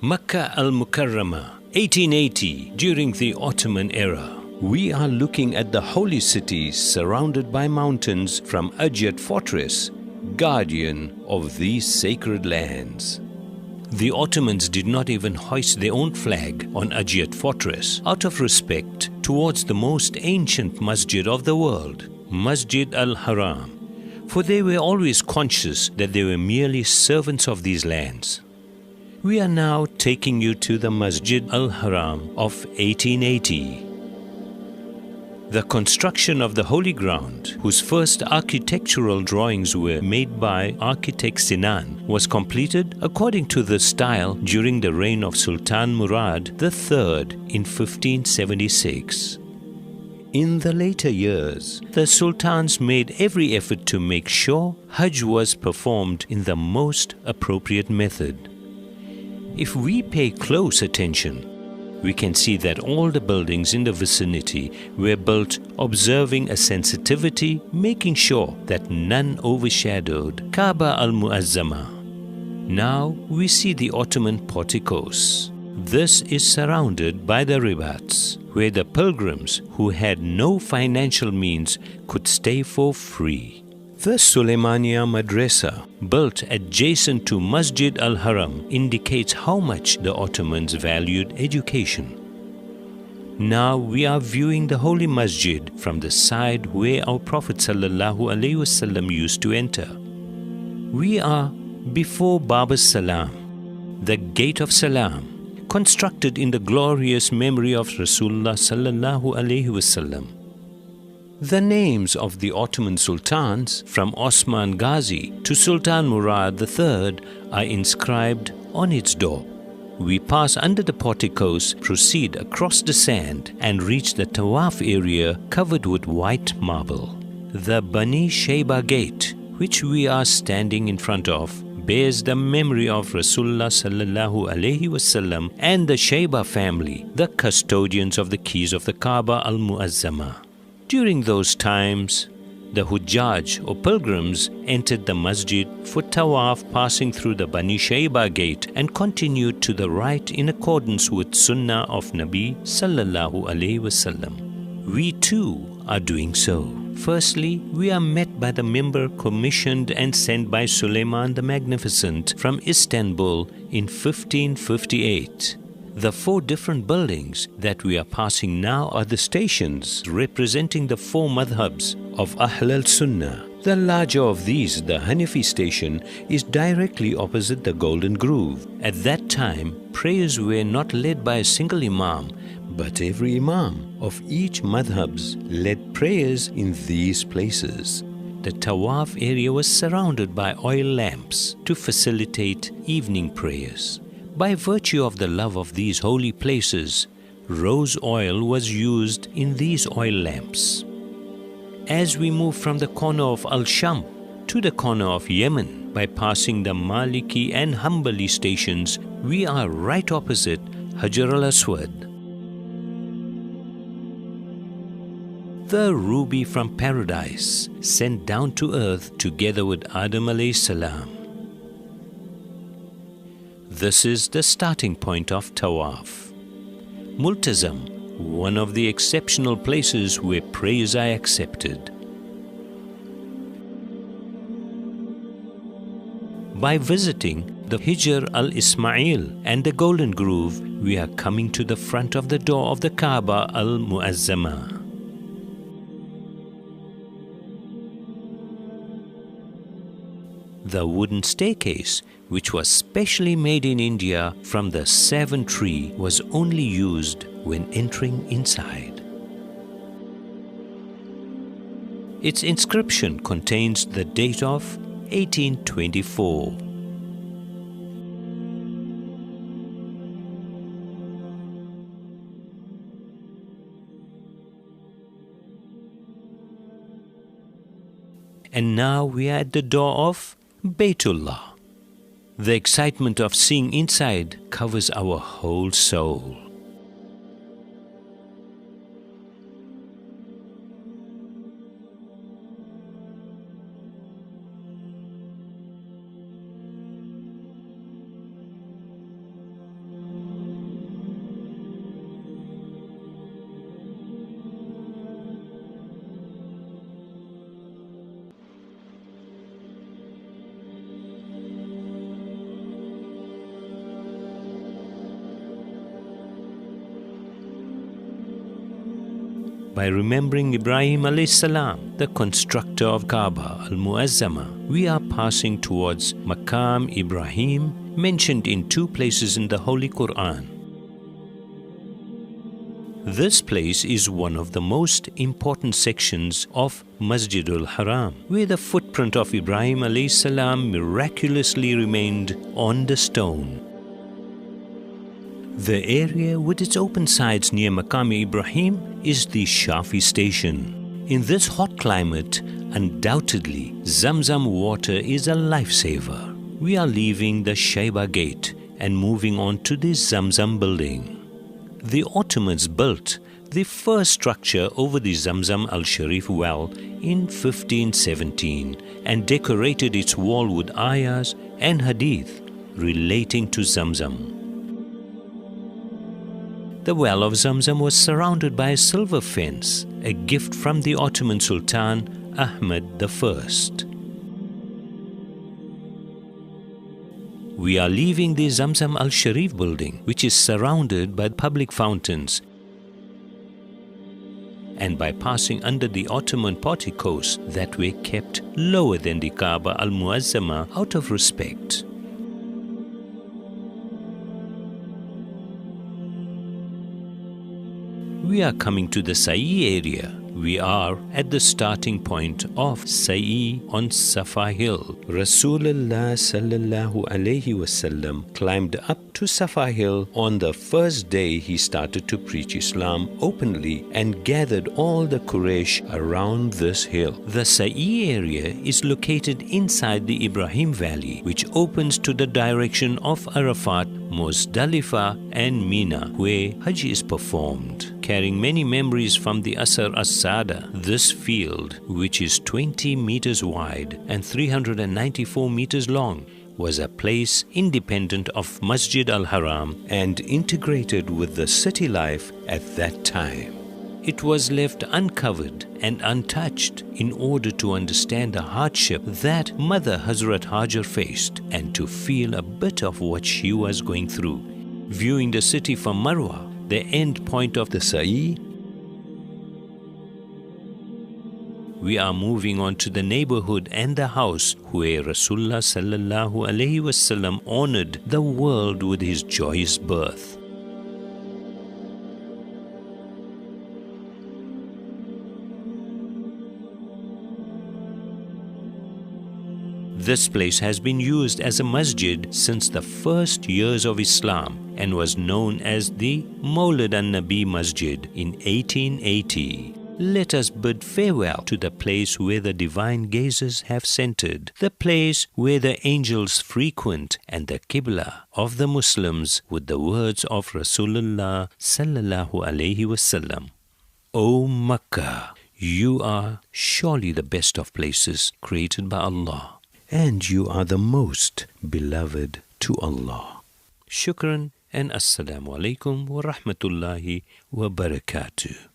Makkah al-mukarramah, 1880, during the Ottoman era. We are looking at the holy city surrounded by mountains from Ajyad Fortress, guardian of these sacred lands. The Ottomans did not even hoist their own flag on Ajyad Fortress out of respect towards the most ancient masjid of the world, Masjid al-Haram, for they were always conscious that they were merely servants of these lands. We are now taking you to the Masjid al-Haram of 1880. The construction of the holy ground, whose first architectural drawings were made by architect Sinan, was completed according to the style during the reign of Sultan Murad III in 1576. In the later years, the sultans made every effort to make sure Hajj was performed in the most appropriate method. If we pay close attention, we can see that all the buildings in the vicinity were built observing a sensitivity, making sure that none overshadowed Kaaba al-Muazzama. Now we see the Ottoman porticos. This is surrounded by the ribats, where the pilgrims who had no financial means could stay for free. The Suleymaniya Madrasa, built adjacent to Masjid al-Haram, indicates how much the Ottomans valued education. Now we are viewing the Holy Masjid from the side where our Prophet ﷺ used to enter. We are before Bab as-Salam, the Gate of Salam, constructed in the glorious memory of Rasulullah ﷺ. The names of the Ottoman sultans, from Osman Ghazi to Sultan Murad III, are inscribed on its door. We pass under the porticos, proceed across the sand, and reach the Tawaf area covered with white marble. The Bani Shayba Gate, which we are standing in front of, bears the memory of Rasulullah ﷺ and the Shayba family, the custodians of the keys of the Kaaba al-Muazzama. During those times, the Hujjaj or pilgrims entered the masjid for tawaf, passing through the Bani Shayba gate, and continued to the right in accordance with Sunnah of Nabi sallallahu alaihi wasallam. We too are doing so. Firstly, we are met by the member commissioned and sent by Suleiman the Magnificent from Istanbul in 1558. The 4 different buildings that we are passing now are the stations representing the 4 madhabs of Ahl al-Sunnah. The larger of these, the Hanafi station, is directly opposite the Golden Groove. At that time, prayers were not led by a single imam, but every imam of each madhabs led prayers in these places. The Tawaf area was surrounded by oil lamps to facilitate evening prayers. By virtue of the love of these holy places, rose oil was used in these oil lamps. As we move from the corner of Al-Sham to the corner of Yemen, by passing the Maliki and Hanbali stations, we are right opposite Hajar al-Aswad. The ruby from paradise, sent down to earth together with Adam alayhi salam. This is the starting point of Tawaf. Multazam, one of the exceptional places where prayers are accepted. By visiting the Hijr al-Ismail and the Golden Groove, we are coming to the front of the door of the Kaaba al-Muazzama. The wooden staircase, which was specially made in India from the savan tree, was only used when entering inside. Its inscription contains the date of 1824. And now we are at the door of Baytullah. The excitement of seeing inside covers our whole soul. By remembering Ibrahim alayhi salam, the constructor of Kaaba al-Muazzama, we are passing towards Maqam Ibrahim, mentioned in 2 places in the Holy Quran. This place is one of the most important sections of Masjidul Haram, where the footprint of Ibrahim alayhi salam miraculously remained on the stone. The area with its open sides near Maqam Ibrahim is the Shafi station. In this hot climate, undoubtedly, Zamzam water is a lifesaver. We are leaving the Shaiba gate and moving on to the Zamzam building. The Ottomans built the first structure over the Zamzam al-Sharif well in 1517 and decorated its wall with ayahs and hadith relating to Zamzam. The well of Zamzam was surrounded by a silver fence, a gift from the Ottoman Sultan Ahmed I. We are leaving the Zamzam al-Sharif building, which is surrounded by public fountains, and by passing under the Ottoman porticos that were kept lower than the Kaaba al-Muazzama out of respect. We are coming to the Sa'i area. We are at the starting point of Sa'i on Safa Hill. Rasulullah sallallahu alayhi wasallam climbed up to Safa Hill on the first day he started to preach Islam openly and gathered all the Quraysh around this hill. The Sa'i area is located inside the Ibrahim Valley, which opens to the direction of Arafat, Muzdalifah and Mina, where Hajj is performed, carrying many memories from the Asr as-Sada. This field, which is 20 meters wide and 394 meters long, was a place independent of Masjid al-Haram and integrated with the city life at that time. It was left uncovered and untouched in order to understand the hardship that Mother Hazrat Hajar faced and to feel a bit of what she was going through. Viewing the city from Marwa, the end point of the Sa'i, we are moving on to the neighborhood and the house where Rasulullah sallallahu alaihi wasallam honored the world with his joyous birth. This place has been used as a masjid since the first years of Islam and was known as the Maulid an-Nabi Masjid in 1880. Let us bid farewell to the place where the divine gazes have centered, the place where the angels frequent, and the Qibla of the Muslims with the words of Rasulullah sallallahu alaihi wasallam. O Makkah, you are surely the best of places created by Allah, and you are the most beloved to Allah. Shukran and Assalamu alaikum wa rahmatullahi wa barakatuh.